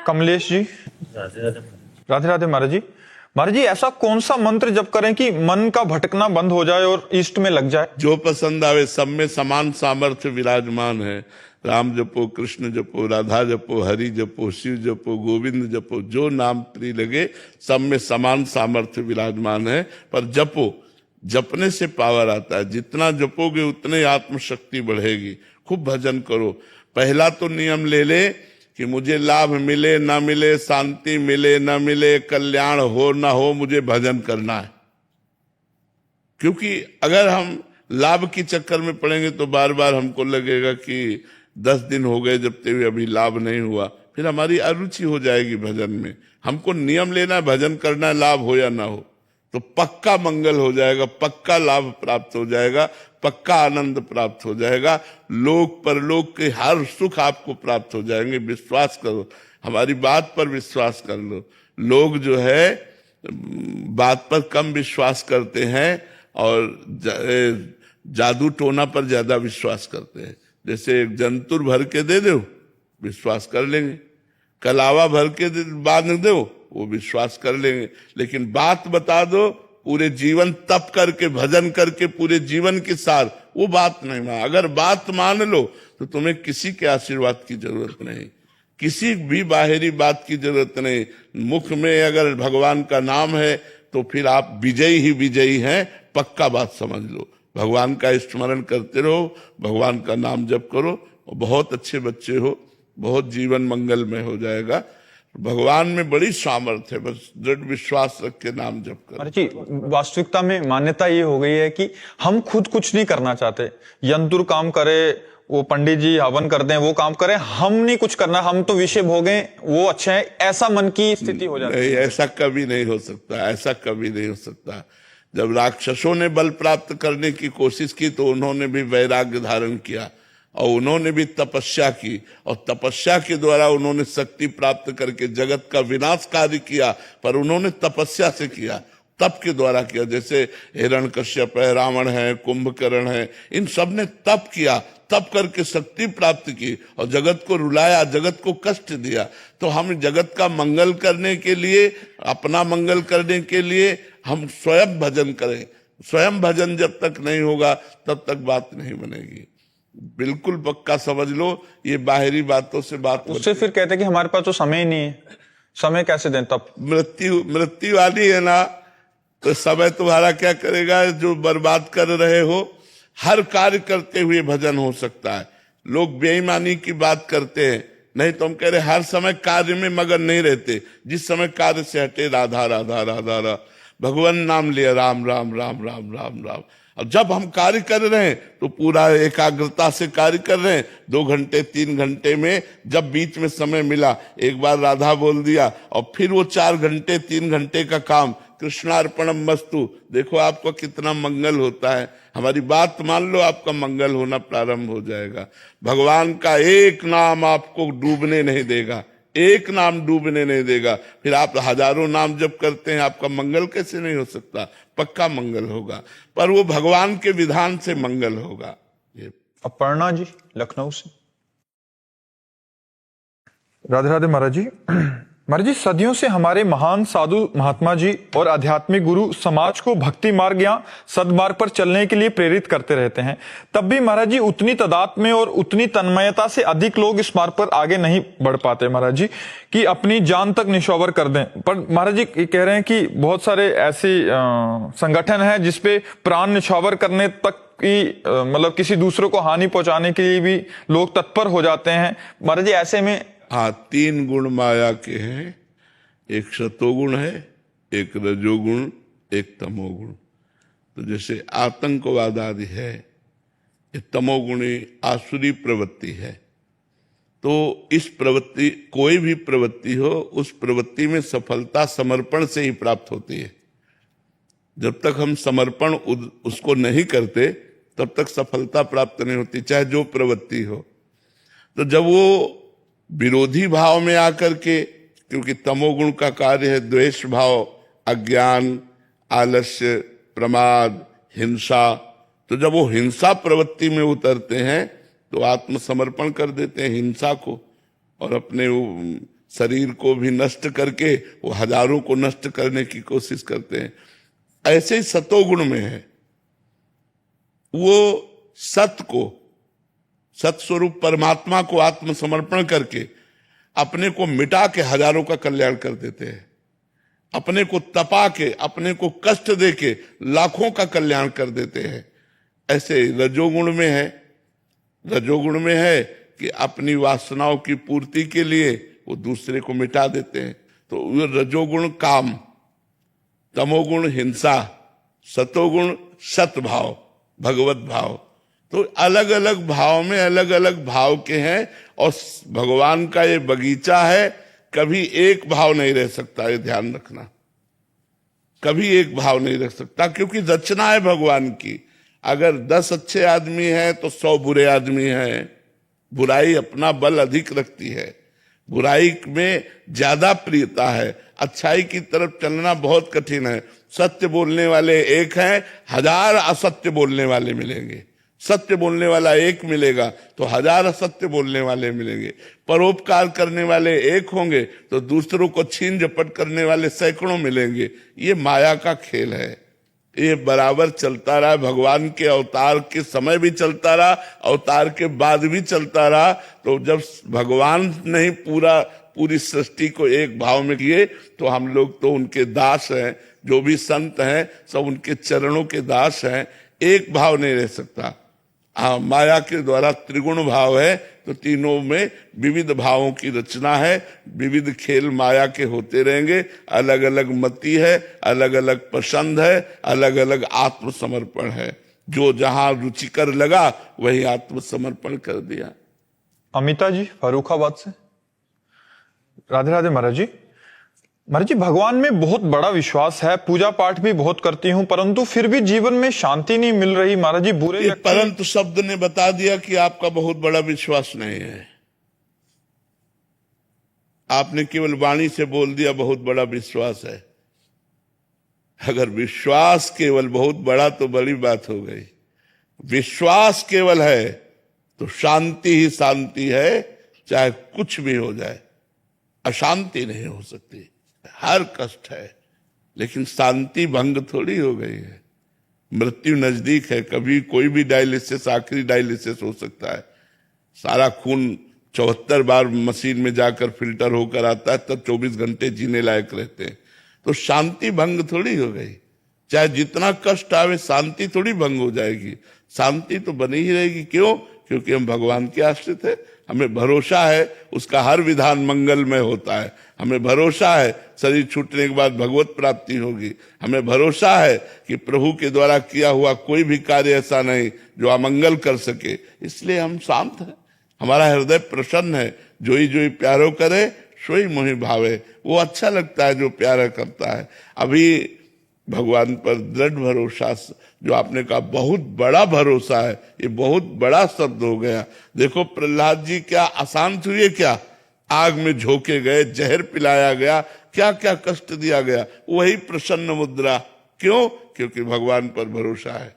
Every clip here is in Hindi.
कमलेश जी, राधे राधे। राधे राधे महाराज जी। महाराज जी, ऐसा कौन सा मंत्र जप करें कि मन का भटकना बंद हो जाए और इष्ट में लग जाए? जो पसंद आवे, सब में समान सामर्थ्य विराजमान है। राम जपो, कृष्ण जपो, राधा जपो, हरि जपो, शिव जपो, गोविंद जपो, जो नाम प्रिय लगे, सब में समान सामर्थ्य विराजमान है। पर जपो, जपने से पावर आता है। जितना जपोगे उतने आत्मशक्ति बढ़ेगी। खूब भजन करो। पहला तो नियम ले ले कि मुझे लाभ मिले ना मिले, शांति मिले ना मिले, कल्याण हो ना हो, मुझे भजन करना है। क्योंकि अगर हम लाभ के चक्कर में पड़ेंगे तो बार बार हमको लगेगा कि 10 दिन हो गए जबते हुए अभी लाभ नहीं हुआ, फिर हमारी अरुचि हो जाएगी भजन में। हमको नियम लेना है, भजन करना है, लाभ हो या ना हो, तो पक्का मंगल हो जाएगा, पक्का लाभ प्राप्त हो जाएगा, पक्का आनंद प्राप्त हो जाएगा। लोक परलोक के हर सुख आपको प्राप्त हो जाएंगे। विश्वास करो, हमारी बात पर विश्वास कर लो। लोग जो है बात पर कम विश्वास करते हैं और जादू टोना पर ज्यादा विश्वास करते हैं। जैसे एक जंतुर भर के दे दो, विश्वास कर लेंगे। कलावा भर के बांध दो, वो विश्वास कर लेंगे। लेकिन बात बता दो, पूरे जीवन तप करके, भजन करके, पूरे जीवन के साथ, वो बात नहीं मान। अगर बात मान लो तो तुम्हें किसी के आशीर्वाद की जरूरत नहीं, किसी भी बाहरी बात की जरूरत नहीं। मुख में अगर भगवान का नाम है तो फिर आप विजयी ही विजयी हैं, पक्का बात समझ लो। भगवान का स्मरण करते रहो, भगवान का नाम जप करो, और बहुत अच्छे बच्चे हो, बहुत जीवन मंगलमय हो जाएगा। भगवान में बड़ी सामर्थ्य है, बस दृढ़ विश्वास रख के नाम जप करो। महाराज जी, वास्तविकता में मान्यता ये हो गई है कि हम खुद कुछ नहीं करना चाहते। यंत्र काम करे, वो पंडित जी हवन कर दें, वो काम करें, हम नहीं कुछ करना, हम तो विषय भोगें, वो अच्छा है, ऐसा मन की स्थिति हो जाती है। ऐसा कभी नहीं हो सकता, ऐसा कभी नहीं हो सकता। जब राक्षसों ने बल प्राप्त करने की कोशिश की तो उन्होंने भी वैराग्य धारण किया और उन्होंने भी तपस्या की, और तपस्या के द्वारा उन्होंने शक्ति प्राप्त करके जगत का विनाश कार्य किया। पर उन्होंने तपस्या से किया, तप के द्वारा किया। जैसे हिरण्यकश्यप है, रावण है, कुंभकर्ण है, इन सब ने तप किया, तप करके शक्ति प्राप्त की और जगत को रुलाया, जगत को कष्ट दिया। तो हम जगत का मंगल करने के लिए, अपना मंगल करने के लिए हम स्वयं भजन करें। स्वयं भजन जब तक नहीं होगा तब तक बात नहीं बनेगी। बिल्कुल पक्का समझ लो, ये बाहरी बातों से बात उससे फिर कहते हैं कि हमारे पास तो समय ही नहीं है, समय कैसे दें? तब मृत्यु वाली है ना, तो समय तुम्हारा क्या करेगा? जो बर्बाद कर रहे हो, हर कार्य करते हुए भजन हो सकता है। लोग बेईमानी की बात करते हैं, नहीं तो हम कह रहे हर समय कार्य में मगन नहीं रहते। जिस समय कार्य से हटे, राधा राधा राधा राधा, भगवान नाम लिया, राम राम राम राम राम राम। अब जब हम कार्य कर रहे हैं तो पूरा एकाग्रता से कार्य कर रहे हैं। 2 घंटे 3 घंटे में जब बीच में समय मिला, एक बार राधा बोल दिया, और फिर वो 4 घंटे 3 घंटे का काम कृष्णार्पणम मस्तु। देखो आपका कितना मंगल होता है। हमारी बात मान लो, आपका मंगल होना प्रारंभ हो जाएगा। भगवान का एक नाम आपको डूबने नहीं देगा, एक नाम डूबने नहीं देगा। फिर आप हजारों नाम जब करते हैं, आपका मंगल कैसे नहीं हो सकता? पक्का मंगल होगा, पर वो भगवान के विधान से मंगल होगा। ये अपर्णा जी लखनऊ से। राधे राधे महाराज जी। महाराज जी, सदियों से हमारे महान साधु महात्मा जी और आध्यात्मिक गुरु समाज को भक्ति मार्ग या सदमार्ग पर चलने के लिए प्रेरित करते रहते हैं। तब भी महाराज जी उतनी तादाद में और उतनी तन्मयता से अधिक लोग इस मार्ग पर आगे नहीं बढ़ पाते महाराज जी, कि अपनी जान तक निछावर कर दें। पर महाराज जी कह रहे हैं कि बहुत सारे ऐसे संगठन हैं जिसपे प्राण निछावर करने तक कि मतलब किसी दूसरे को हानि पहुंचाने के लिए भी लोग तत्पर हो जाते हैं। महाराज जी ऐसे में 3 गुण माया के हैं। एक सतोगुण है, एक रजोगुण, एक तमोगुण। तो जैसे आतंकवाद आदि है, ये तमोगुणी आसुरी प्रवृत्ति है। तो इस प्रवृत्ति, कोई भी प्रवृत्ति हो, उस प्रवृत्ति में सफलता समर्पण से ही प्राप्त होती है। जब तक हम समर्पण उसको नहीं करते तब तक सफलता प्राप्त नहीं होती, चाहे जो प्रवृत्ति हो। तो जब वो विरोधी भाव में आकर के, क्योंकि तमोगुण का कार्य है द्वेष भाव, अज्ञान, आलस्य, प्रमाद, हिंसा, तो जब वो हिंसा प्रवृत्ति में उतरते हैं तो आत्मसमर्पण कर देते हैं हिंसा को और अपने शरीर को भी नष्ट करके वो हजारों को नष्ट करने की कोशिश करते हैं। ऐसे ही सतोगुण में है, वो सत स्वरूप परमात्मा को आत्मसमर्पण करके अपने को मिटा के हजारों का कल्याण कर देते हैं, अपने को तपा के, अपने को कष्ट दे के लाखों का कल्याण कर देते हैं। ऐसे रजोगुण में है, रजोगुण में है कि अपनी वासनाओं की पूर्ति के लिए वो दूसरे को मिटा देते हैं। तो वो रजोगुण काम, तमोगुण हिंसा, सतोगुण सतभाव, भगवत भाव। तो अलग अलग भाव में अलग अलग भाव के हैं, और भगवान का ये बगीचा है, कभी एक भाव नहीं रह सकता, ये ध्यान रखना। कभी एक भाव नहीं रख सकता, क्योंकि रचना है भगवान की। अगर 10 अच्छे आदमी हैं तो 100 बुरे आदमी हैं। बुराई अपना बल अधिक रखती है, बुराई में ज्यादा प्रियता है, अच्छाई की तरफ चलना बहुत कठिन है। सत्य बोलने वाले एक हैं, 1000 असत्य बोलने वाले मिलेंगे। सत्य बोलने वाला एक मिलेगा तो 1000 असत्य बोलने वाले मिलेंगे। परोपकार करने वाले एक होंगे तो दूसरों को छीन झपट करने वाले सैकड़ों मिलेंगे। ये माया का खेल है, ये बराबर चलता रहा। भगवान के अवतार के समय भी चलता रहा, अवतार के बाद भी चलता रहा। तो जब भगवान ने ही पूरी सृष्टि को एक भाव में किए, तो हम लोग तो उनके दास हैं। जो भी संत हैं सब उनके चरणों के दास हैं। एक भाव नहीं रह सकता। माया के द्वारा त्रिगुण भाव है, तो तीनों में विविध भावों की रचना है। विविध खेल माया के होते रहेंगे। अलग अलग मति है, अलग अलग पसंद है, अलग अलग आत्मसमर्पण है। जो जहां रुचिकर लगा वही आत्मसमर्पण कर दिया। अमिता जी फर्रुखाबाद से। राधे राधे महाराज जी। महाराज जी, भगवान में बहुत बड़ा विश्वास है, पूजा पाठ भी बहुत करती हूँ, परंतु फिर भी जीवन में शांति नहीं मिल रही। महाराज जी, बुरे परंतु शब्द ने बता दिया कि आपका बहुत बड़ा विश्वास नहीं है। आपने केवल वाणी से बोल दिया बहुत बड़ा विश्वास है। अगर विश्वास केवल बहुत बड़ा तो बड़ी बात हो गई। विश्वास केवल है तो शांति ही शांति है, चाहे कुछ भी हो जाए। अशांति नहीं हो सकती। हर कष्ट है, लेकिन शांति भंग थोड़ी हो गई है। मृत्यु नजदीक है। कभी कोई भी डायलिसिस, आखिरी डायलिसिस हो सकता है। सारा खून 74 बार मशीन में जाकर फिल्टर होकर आता है, तब 24 घंटे जीने लायक रहते हैं। तो शांति भंग थोड़ी हो गई। चाहे जितना कष्ट आवे, शांति थोड़ी भंग हो जाएगी। शांति तो बनी ही रहेगी। क्यों? क्योंकि हम भगवान के आश्रित है। हमें भरोसा है उसका हर विधान मंगलमय होता है। हमें भरोसा है शरीर छूटने के बाद भगवत प्राप्ति होगी। हमें भरोसा है कि प्रभु के द्वारा किया हुआ कोई भी कार्य ऐसा नहीं जो अमंगल कर सके। इसलिए हम शांत हैं, हमारा हृदय प्रसन्न है। जो ही प्यारो करे सोई मोहि भावे। वो अच्छा लगता है जो प्यारा करता है। अभी भगवान पर दृढ़ भरोसा, जो आपने कहा बहुत बड़ा भरोसा है, ये बहुत बड़ा शब्द हो गया। देखो प्रहलाद जी क्या अशांत हुए, क्या आग में झोंके गए, जहर पिलाया गया, क्या क्या कष्ट दिया गया। वही प्रसन्न मुद्रा। क्यों? क्योंकि भगवान पर भरोसा है।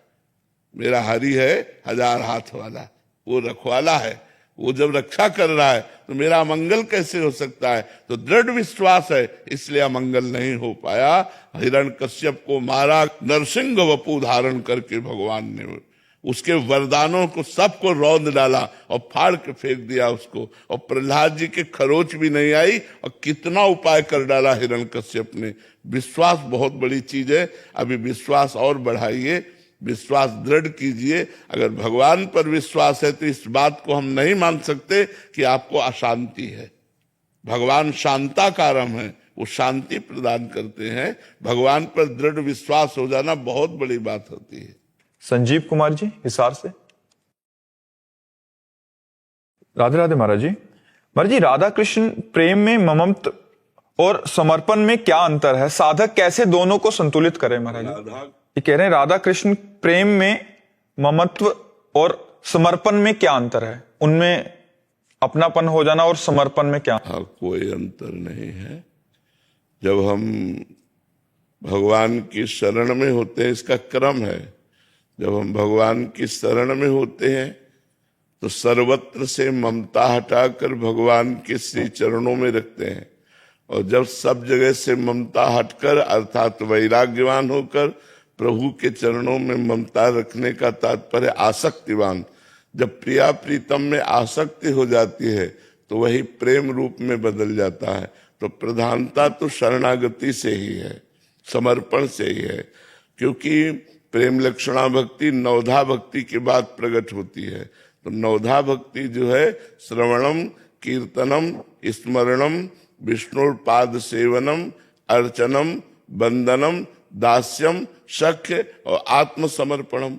मेरा हरि है 1000 हाथ वाला, वो रखवाला है। वो जब रक्षा कर रहा है तो मेरा अमंगल कैसे हो सकता है? तो दृढ़ विश्वास है, इसलिए अमंगल नहीं हो पाया। हिरण्यकश्यप को मारा, नरसिंह वपु धारण करके भगवान ने उसके वरदानों को सबको रौंद डाला और फाड़ के फेंक दिया उसको। और प्रहलाद जी के खरोच भी नहीं आई, और कितना उपाय कर डाला हिरण्यकश्यप ने। विश्वास बहुत बड़ी चीज है। अभी विश्वास और बढ़ाइए, विश्वास दृढ़ कीजिए। अगर भगवान पर विश्वास है तो इस बात को हम नहीं मान सकते कि आपको अशांति है। भगवान शांताकारम है, वो शांति प्रदान करते हैं। भगवान पर दृढ़ विश्वास हो जाना बहुत बड़ी बात होती है। संजीव कुमार जी हिसार से। राधे राधे महाराज जी। महाराज जी, राधा कृष्ण प्रेम में ममत्व और समर्पण में क्या अंतर है? साधक कैसे दोनों को संतुलित करे? महाराज जी ये कह रहे हैं राधा कृष्ण प्रेम में ममत्व और समर्पण में क्या अंतर है? उनमें अपनापन हो जाना और समर्पण में क्या? हाँ, कोई अंतर नहीं है। जब हम भगवान की शरण में होते हैं, इसका क्रम है। जब हम भगवान की शरण में होते हैं तो सर्वत्र से ममता हटाकर भगवान के श्री चरणों में रखते हैं। और जब सब जगह से ममता हटकर अर्थात वैराग्यवान होकर प्रभु के चरणों में ममता रखने का तात्पर्य आसक्तिवान, जब प्रिया प्रीतम में आसक्ति हो जाती है तो वही प्रेम रूप में बदल जाता है। तो प्रधानता तो शरणागति से ही है, समर्पण से ही है, क्योंकि प्रेम लक्षणा भक्ति नवधा भक्ति के बाद प्रकट होती है। तो नवधा भक्ति जो है श्रवणम कीर्तनम स्मरणम विष्णुर पाद सेवनम अर्चनम वंदनम दास्यम सख्य और आत्मसमर्पणम।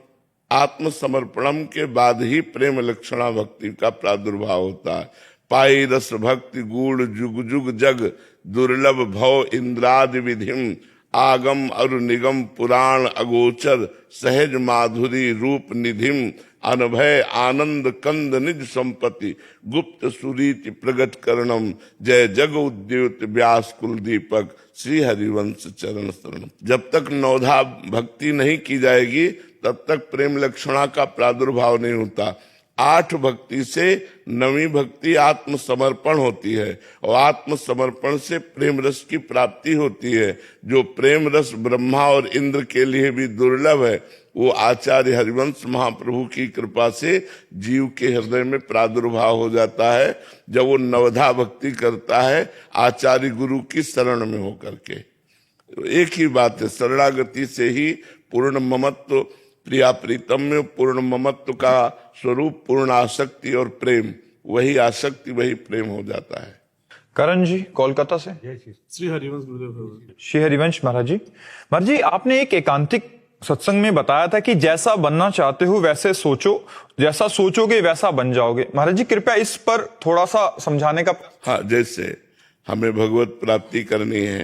आत्मसमर्पणम के बाद ही प्रेम लक्षणा भक्ति का प्रादुर्भाव होता है। पाई रस भक्ति गूढ़ जुग जुग जग दुर्लभ भव इंद्रादि विधिम आगम अरु निगम पुराण अगोचर सहज माधुरी रूप निधिम अनभय आनंद कंद निज संपत्ति गुप्त सुरीति प्रगट करणम जय जग उद्योत व्यास कुल दीपक श्री हरिवंश चरण शरण। जब तक नवधा भक्ति नहीं की जाएगी तब तक प्रेम लक्षणा का प्रादुर्भाव नहीं होता। 8 भक्ति से 9वीं भक्ति आत्मसमर्पण होती है और आत्मसमर्पण से प्रेम रस की प्राप्ति होती है। जो प्रेम रस ब्रह्मा और इंद्र के लिए भी दुर्लभ है वो आचार्य हरिवंश महाप्रभु की कृपा से जीव के हृदय में प्रादुर्भाव हो जाता है जब वो नवधा भक्ति करता है आचार्य गुरु की शरण में होकर के। एक ही बात है, शरणागति से ही पूर्ण ममत्व प्रिया प्रीतम में पूर्ण ममत्व का स्वरूप पूर्ण आसक्ति और प्रेम, वही आसक्ति वही प्रेम हो जाता है। करण जी कोलकाता से। श्री हरिवंश गुरुदेव। श्री हरिवंश महाराज जी। महाराज जी, आपने एक एकांतिक सत्संग में बताया था कि जैसा बनना चाहते हो वैसे सोचो, जैसा सोचोगे वैसा बन जाओगे। महाराज जी कृपया इस पर थोड़ा सा समझाने का। हाँ, जैसे हमें भगवत प्राप्ति करनी है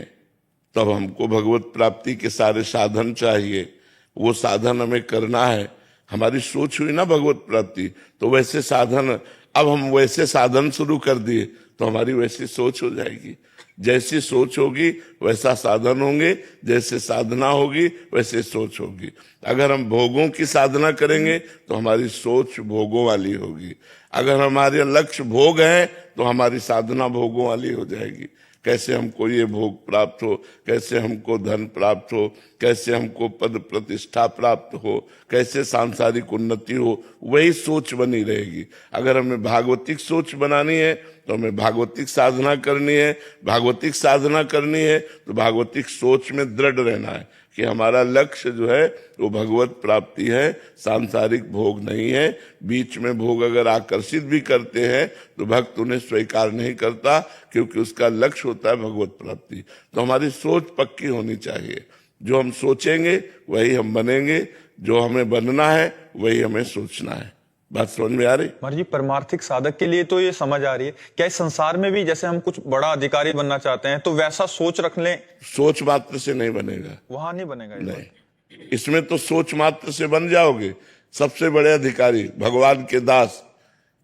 तब हमको भगवत प्राप्ति के सारे साधन चाहिए, वो साधन हमें करना है। हमारी सोच हुई ना भगवत प्राप्ति, तो वैसे साधन, अब हम वैसे साधन शुरू कर दिए तो हमारी वैसी सोच हो जाएगी। जैसी सोच होगी वैसा साधन होंगे, जैसे साधना होगी वैसे सोच होगी। अगर हम भोगों की साधना करेंगे तो हमारी सोच भोगों वाली होगी। अगर हमारे लक्ष्य भोग है तो हमारी साधना भोगों वाली हो जाएगी। कैसे हमको ये भोग प्राप्त हो, कैसे हमको धन प्राप्त हो, कैसे हमको पद प्रतिष्ठा प्राप्त हो, कैसे सांसारिक उन्नति हो, वही सोच बनी रहेगी। अगर हमें भागवतिक सोच बनानी है तो हमें भागवतिक साधना करनी है। भागवतिक साधना करनी है तो भागवतिक सोच में दृढ़ रहना है कि हमारा लक्ष्य जो है वो भगवत प्राप्ति है, सांसारिक भोग नहीं है। बीच में भोग अगर आकर्षित भी करते हैं तो भक्त उन्हें स्वीकार नहीं करता, क्योंकि उसका लक्ष्य होता है भगवत प्राप्ति। तो हमारी सोच पक्की होनी चाहिए। जो हम सोचेंगे वही हम बनेंगे, जो हमें बनना है वही हमें सोचना है। बात समझ में आ रही? महाराज जी परमार्थिक साधक के लिए तो ये समझ आ रही है। क्या इस संसार में भी जैसे हम कुछ बड़ा अधिकारी बनना चाहते हैं तो वैसा सोच रख लें? सोच मात्र से नहीं बनेगा, वहां नहीं बनेगा। नहीं, इसमें तो सोच मात्र से बन जाओगे सबसे बड़े अधिकारी, भगवान के दास।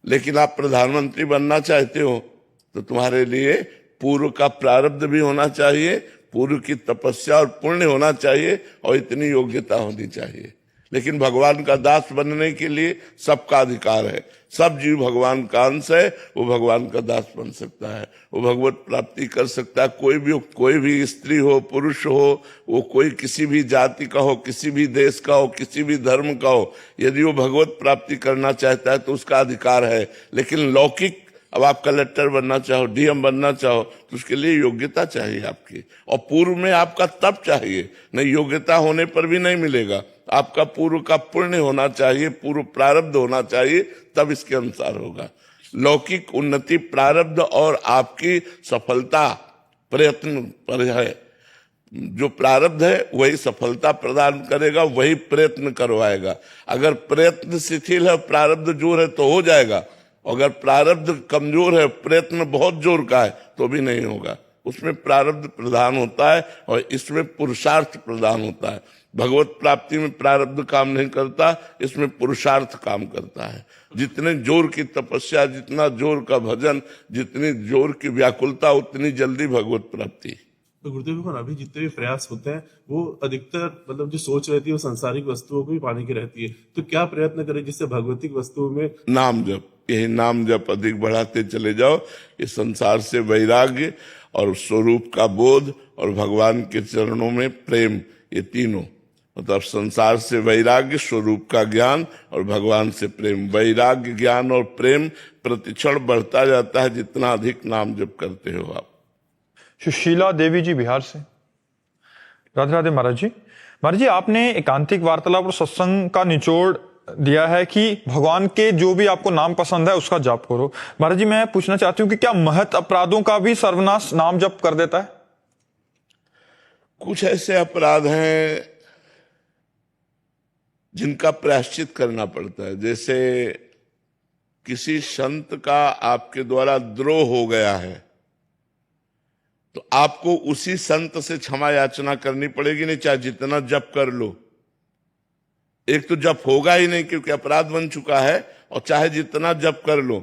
लेकिन आप प्रधानमंत्री बनना चाहते हो तो तुम्हारे लिए पूर्व का प्रारब्ध भी होना चाहिए, पूर्व की तपस्या और पुण्य होना चाहिए और इतनी योग्यता होनी चाहिए। लेकिन भगवान का दास बनने के लिए सबका अधिकार है। सब जीव भगवान का अंश है, वो भगवान का दास बन सकता है, वो भगवत प्राप्ति कर सकता है। कोई भी स्त्री हो पुरुष हो, वो कोई किसी भी जाति का हो, किसी भी देश का हो, किसी भी धर्म का हो, यदि वो भगवत प्राप्ति करना चाहता है तो उसका अधिकार है। लेकिन लौकिक, अब आप कलेक्टर बनना चाहो, डीएम बनना चाहो तो उसके लिए योग्यता चाहिए आपकी, और पूर्व में आपका तप चाहिए। नहीं, योग्यता होने पर भी नहीं मिलेगा। आपका पूर्व का पुण्य होना चाहिए, पूर्व प्रारब्ध होना चाहिए, तब इसके अनुसार होगा। लौकिक उन्नति प्रारब्ध और आपकी सफलता प्रयत्न पर है। जो प्रारब्ध है वही सफलता प्रदान करेगा, वही प्रयत्न करवाएगा। अगर प्रयत्न शिथिल है, प्रारब्ध जोर है तो हो जाएगा। अगर प्रारब्ध कमजोर है, प्रयत्न बहुत जोर का है तो भी नहीं होगा। उसमें प्रारब्ध प्रधान होता है और इसमें पुरुषार्थ प्रधान होता है। भगवत प्राप्ति में प्रारब्ध काम नहीं करता, इसमें पुरुषार्थ काम करता है। जितने जोर की तपस्या, जितना जोर का भजन, जितनी जोर की व्याकुलता, उतनी जल्दी भगवत प्राप्ति। तो गुरुदेव भगवान अभी जितने भी प्रयास होते हैं वो अधिकतर मतलब जो सोच रहती है वो सांसारिक वस्तुओं को ही पाने की रहती है, तो क्या प्रयत्न करें जिससे भगवतिक वस्तुओं में नाम जप, यही नाम जप अधिक बढ़ाते चले जाओ। इस संसार से वैराग्य और स्वरूप का बोध और भगवान के चरणों में प्रेम, ये तीनों, मतलब संसार से वैराग्य, स्वरूप का ज्ञान और भगवान से प्रेम। वैराग्य, ज्ञान और प्रेम प्रतिक्षण बढ़ता जाता है जितना अधिक नाम जप करते हो आप। सुशीला देवी जी बिहार से। राधे राधे महाराज जी। महाराज जी, आपने एकांतिक वार्तालाप और सत्संग का निचोड़ दिया है कि भगवान के जो भी आपको नाम पसंद है उसका जाप करो। महाराज जी, मैं पूछना चाहती हूँ कि क्या महत अपराधों का भी सर्वनाश नाम जप कर देता है? कुछ ऐसे अपराध हैं जिनका प्रायश्चित करना पड़ता है। जैसे किसी संत का आपके द्वारा द्रोह हो गया है तो आपको उसी संत से क्षमा याचना करनी पड़ेगी, नहीं चाहे जितना जप कर लो। एक तो जप होगा ही नहीं क्योंकि अपराध बन चुका है, और चाहे जितना जप कर लो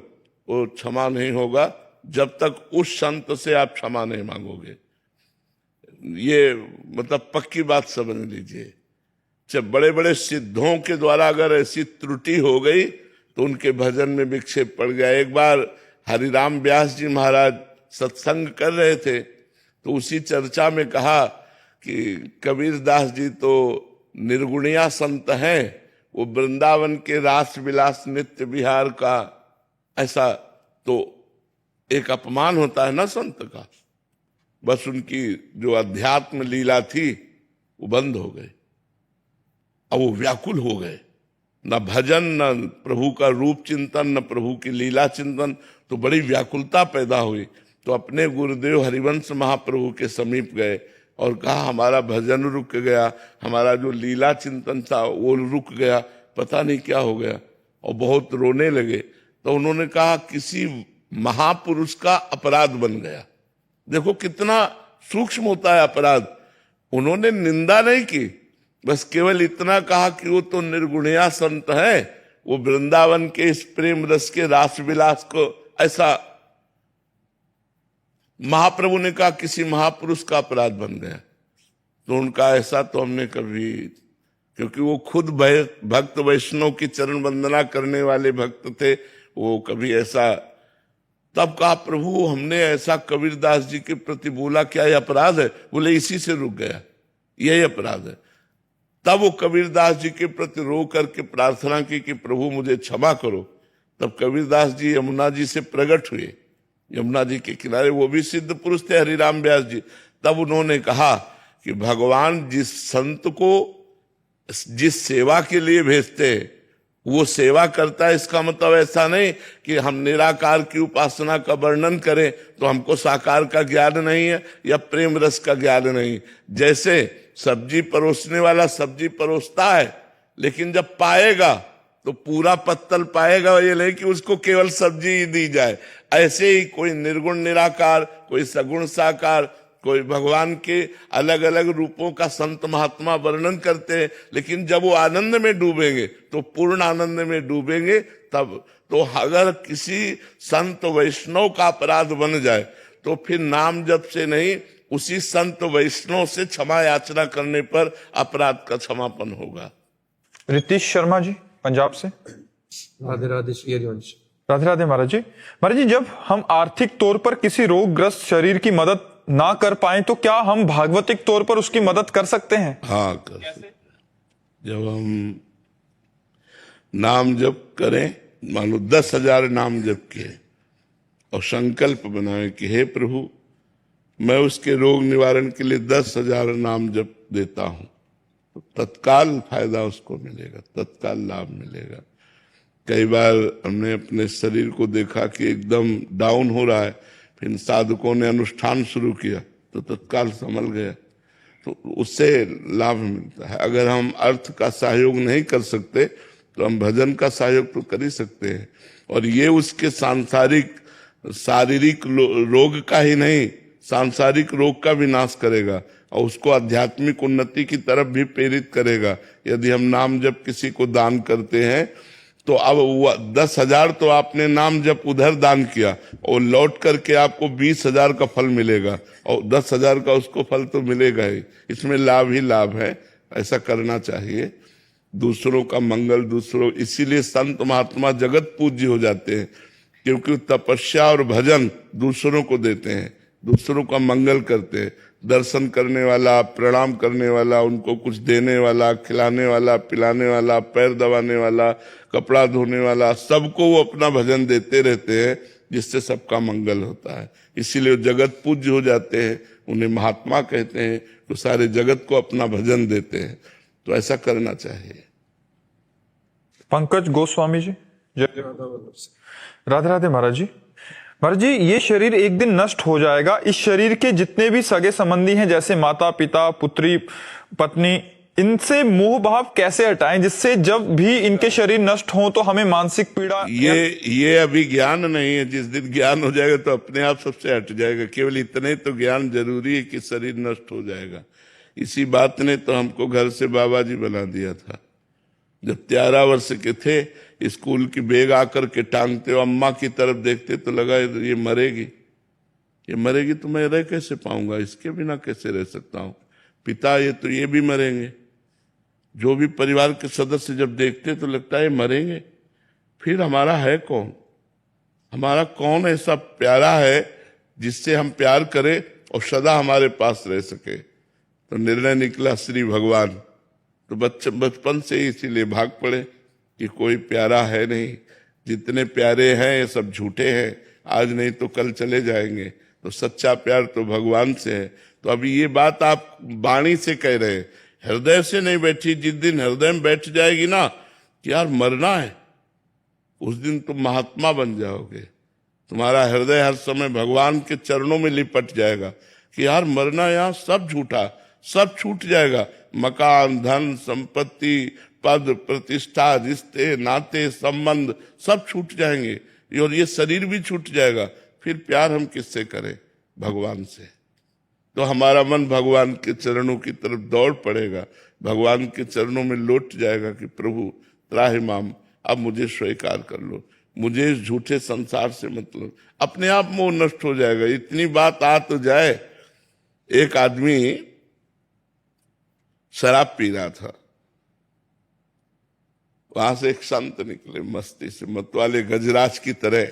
वो क्षमा नहीं होगा जब तक उस संत से आप क्षमा नहीं मांगोगे। ये मतलब पक्की बात समझ लीजिए। जब बड़े बड़े सिद्धों के द्वारा अगर ऐसी त्रुटि हो गई तो उनके भजन में विक्षेप पड़ गया। एक बार हरिराम व्यास जी महाराज सत्संग कर रहे थे तो उसी चर्चा में कहा कि कबीरदास जी तो निर्गुणिया संत हैं, वो वृंदावन के रास विलास नित्य विहार का, ऐसा तो एक अपमान होता है ना संत का। बस उनकी जो अध्यात्म लीला थी वो बंद हो गई, अब वो व्याकुल हो गए। न भजन, न प्रभु का रूप चिंतन, न प्रभु की लीला चिंतन, तो बड़ी व्याकुलता पैदा हुई। तो अपने गुरुदेव हरिवंश महाप्रभु के समीप गए और कहा हमारा भजन रुक गया, हमारा जो लीला चिंतन था वो रुक गया, पता नहीं क्या हो गया, और बहुत रोने लगे। तो उन्होंने कहा किसी महापुरुष का अपराध बन गया। देखो कितना सूक्ष्म होता है अपराध। उन्होंने निंदा नहीं की, बस केवल इतना कहा कि वो तो निर्गुणिया संत है, वो वृंदावन के इस प्रेम रस के रास विलास को, ऐसा महाप्रभु ने कहा किसी महापुरुष का अपराध बन गया। तो उनका ऐसा तो हमने कभी, क्योंकि वो खुद भक्त वैष्णव की चरण वंदना करने वाले भक्त थे, वो कभी ऐसा, तब कहा प्रभु हमने ऐसा कबीरदास जी के प्रति बोला, क्या ये अपराध है? बोले इसी से रुक गया, यही अपराध है। तब वो कबीरदास जी के प्रति रो करके प्रार्थना की कि प्रभु मुझे क्षमा करो। तब कबीरदास जी यमुना जी से प्रकट हुए, यमुना जी के किनारे, वो भी सिद्ध पुरुष थे हरिराम व्यास जी। तब उन्होंने कहा कि भगवान जिस संत को जिस सेवा के लिए भेजते हैं वो सेवा करता है। इसका मतलब ऐसा नहीं कि हम निराकार की उपासना का वर्णन करें तो हमको साकार का ज्ञान नहीं है या प्रेम रस का ज्ञान नहीं। जैसे सब्जी परोसने वाला सब्जी परोसता है, लेकिन जब पाएगा तो पूरा पत्तल पाएगा, ये नहीं कि उसको केवल सब्जी ही दी जाए। ऐसे ही कोई निर्गुण निराकार, कोई सगुण साकार, कोई भगवान के अलग अलग रूपों का संत महात्मा वर्णन करते हैं, लेकिन जब वो आनंद में डूबेंगे तो पूर्ण आनंद में डूबेंगे। तब तो अगर किसी संत वैष्णव का अपराध बन जाए तो फिर नाम जप से नहीं, उसी संत वैष्णव से क्षमा याचना करने पर अपराध का क्षमापन होगा। रितीश शर्मा जी पंजाब से। राधे राधे श्री हरिवंश। राधे राधे महाराज जी। महाराज जी, जब हम आर्थिक तौर पर किसी रोगग्रस्त शरीर की मदद ना कर पाए तो क्या हम भागवतिक तौर पर उसकी मदद कर सकते हैं? हाँ, कर सकते। जब हम नाम जप करें, मान लो 10,000 नाम जप किए और संकल्प बनाए कि हे प्रभु मैं उसके रोग निवारण के लिए 10,000 नाम जप देता हूं, तो तत्काल फायदा उसको मिलेगा, तत्काल लाभ मिलेगा। कई बार हमने अपने शरीर को देखा कि एकदम डाउन हो रहा है, फिर साधकों ने अनुष्ठान शुरू किया तो तत्काल संभल गया, तो उससे लाभ मिलता है। अगर हम अर्थ का सहयोग नहीं कर सकते तो हम भजन का सहयोग तो कर ही सकते हैं, और ये उसके सांसारिक शारीरिक रोग का ही नहीं, सांसारिक रोग का भी नाश करेगा और उसको आध्यात्मिक उन्नति की तरफ भी प्रेरित करेगा। यदि हम नाम जब किसी को दान करते हैं तो अब 10,000 तो आपने नाम जब उधर दान किया और लौट करके आपको 20,000 का फल मिलेगा, और 10,000 का उसको फल तो मिलेगा ही। इसमें लाभ ही लाभ है, ऐसा करना चाहिए। दूसरों का मंगल, दूसरों, इसीलिए संत महात्मा जगत पूज्य हो जाते हैं, क्योंकि तपस्या और भजन दूसरों को देते हैं, दूसरों का मंगल करते हैं। दर्शन करने वाला, प्रणाम करने वाला, उनको कुछ देने वाला, खिलाने वाला, पिलाने वाला, पैर दबाने वाला, कपड़ा धोने वाला, सबको वो अपना भजन देते रहते हैं, जिससे सबका मंगल होता है। इसीलिए जगत पूज्य हो जाते हैं, उन्हें महात्मा कहते हैं, तो सारे जगत को अपना भजन देते हैं। तो ऐसा करना चाहिए। पंकज गोस्वामी जी, जय राधा वल्लभ से। राधे राधे महाराज जी। महाराज जी, ये शरीर एक दिन नष्ट हो जाएगा। इस शरीर के जितने भी सगे संबंधी हैं, जैसे माता पिता, पुत्री, पत्नी, इनसे मोह भाव कैसे हटाएं, जिससे जब भी इनके शरीर नष्ट हो तो हमें मानसिक पीड़ा। ये अभी ज्ञान नहीं है। जिस दिन ज्ञान हो जाएगा तो अपने आप सबसे हट जाएगा। केवल इतने तो ज्ञान जरूरी है कि शरीर नष्ट हो जाएगा। इसी बात ने तो हमको घर से बाबा जी बना दिया था। जब 13 वर्ष के थे, स्कूल की बैग आकर के टांगते हो, अम्मा की तरफ देखते तो लगा ये मरेगी, ये मरेगी तो मैं रह कैसे पाऊंगा, इसके बिना कैसे रह सकता हूं। पिता ये भी मरेंगे। जो भी परिवार के सदस्य जब देखते तो लगता है मरेंगे, फिर हमारा है कौन, हमारा कौन ऐसा प्यारा है जिससे हम प्यार करें और सदा हमारे पास रह सके। तो निर्णय निकला श्री भगवान। तो बचपन से ही इसीलिए भाग पड़े कि कोई प्यारा है नहीं, जितने प्यारे हैं ये सब झूठे हैं, आज नहीं तो कल चले जाएंगे। तो सच्चा प्यार तो भगवान से है। तो अभी ये बात आप वाणी से कह रहे हैं, हृदय से नहीं बैठी। जिस दिन हृदय में बैठ जाएगी ना कि यार मरना है, उस दिन तुम महात्मा बन जाओगे। तुम्हारा हृदय हर समय भगवान के चरणों में लिपट जाएगा कि यार मरना, यहाँ सब झूठा, सब छूट जाएगा। मकान, धन, संपत्ति, पद, प्रतिष्ठा, रिश्ते, नाते, संबंध सब छूट जाएंगे, और ये शरीर भी छूट जाएगा। फिर प्यार हम किससे करें? भगवान से। तो हमारा मन भगवान के चरणों की तरफ दौड़ पड़ेगा, भगवान के चरणों में लौट जाएगा कि प्रभु त्राहिमाम, अब मुझे स्वीकार कर लो, मुझे इस झूठे संसार से मतलब। अपने आप मोह नष्ट हो जाएगा। इतनी बात आ तो जाए, एक आदमी शराब पी रहा था, वहां से एक संत निकले मस्ती से, मतवाले गजराज की तरह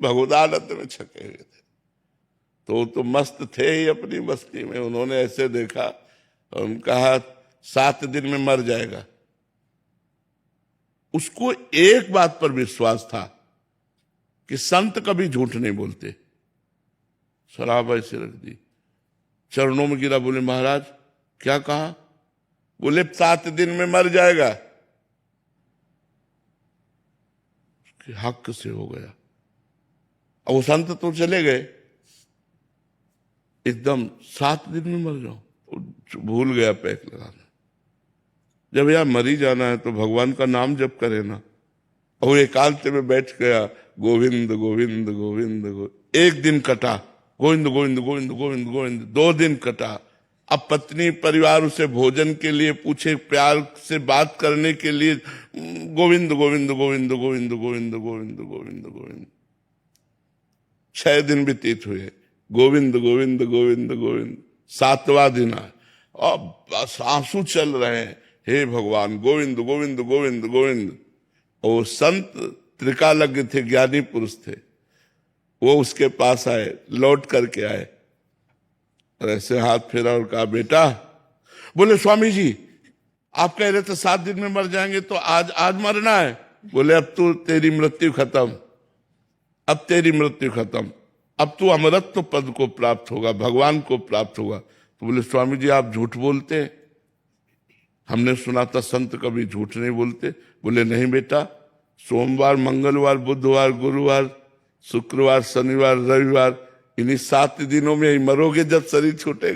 भगवदानंद में छके हुए थे। तो मस्त थे ही अपनी मस्ती में। उन्होंने ऐसे देखा और उन्होंने कहा 7 दिन में मर जाएगा। उसको एक बात पर विश्वास था कि संत कभी झूठ नहीं बोलते। शराब ऐसे रख दी, चरणों में गिरा, बोले महाराज क्या कहा? बोले 7 दिन में मर जाएगा। उसके हक से हो गया। अब वो संत तो चले गए, एकदम 7 दिन में मर जाओ, भूल गया पैक लगाना। जब यार मरी जाना है तो भगवान का नाम जप करे ना। और एकांत में बैठ गया, गोविंद गोविंद गोविंद गोविंद। 1 दिन कटा, गोविंद गोविंद गोविंद गोविंद गोविंद। 2 दिन कटा। अब पत्नी परिवार उसे भोजन के लिए पूछे, प्यार से बात करने के लिए, गोविंद गोविंद गोविंद गोविंद गोविंद गोविंद गोविंद गोविंद। 6 दिन व्यतीत हुए, गोविंद गोविंद गोविंद गोविंद। 7वां दिन आया और बस आंसू चल रहे हैं, हे भगवान गोविंद गोविंद गोविंद गोविंद। और संत त्रिकालज्ञ थे, ज्ञानी पुरुष थे, वो उसके पास आए, लौट करके आए और ऐसे हाथ फेरा और कहा बेटा, बोले स्वामी जी आप कह रहे थे 7 दिन में मर जाएंगे, तो आज मरना है। बोले अब तो तेरी मृत्यु खत्म, अब तेरी मृत्यु खत्म, अब तू अमरत्व पद को प्राप्त होगा, भगवान को प्राप्त होगा। तो बोले स्वामी जी आप झूठ बोलते हैं, हमने सुना था संत कभी झूठ नहीं बोलते। बोले नहीं बेटा, सोमवार, मंगलवार, बुधवार, गुरुवार, शुक्रवार, शनिवार, रविवार, इन्हीं 7 दिनों में ही मरोगे जब शरीर छूटेगा।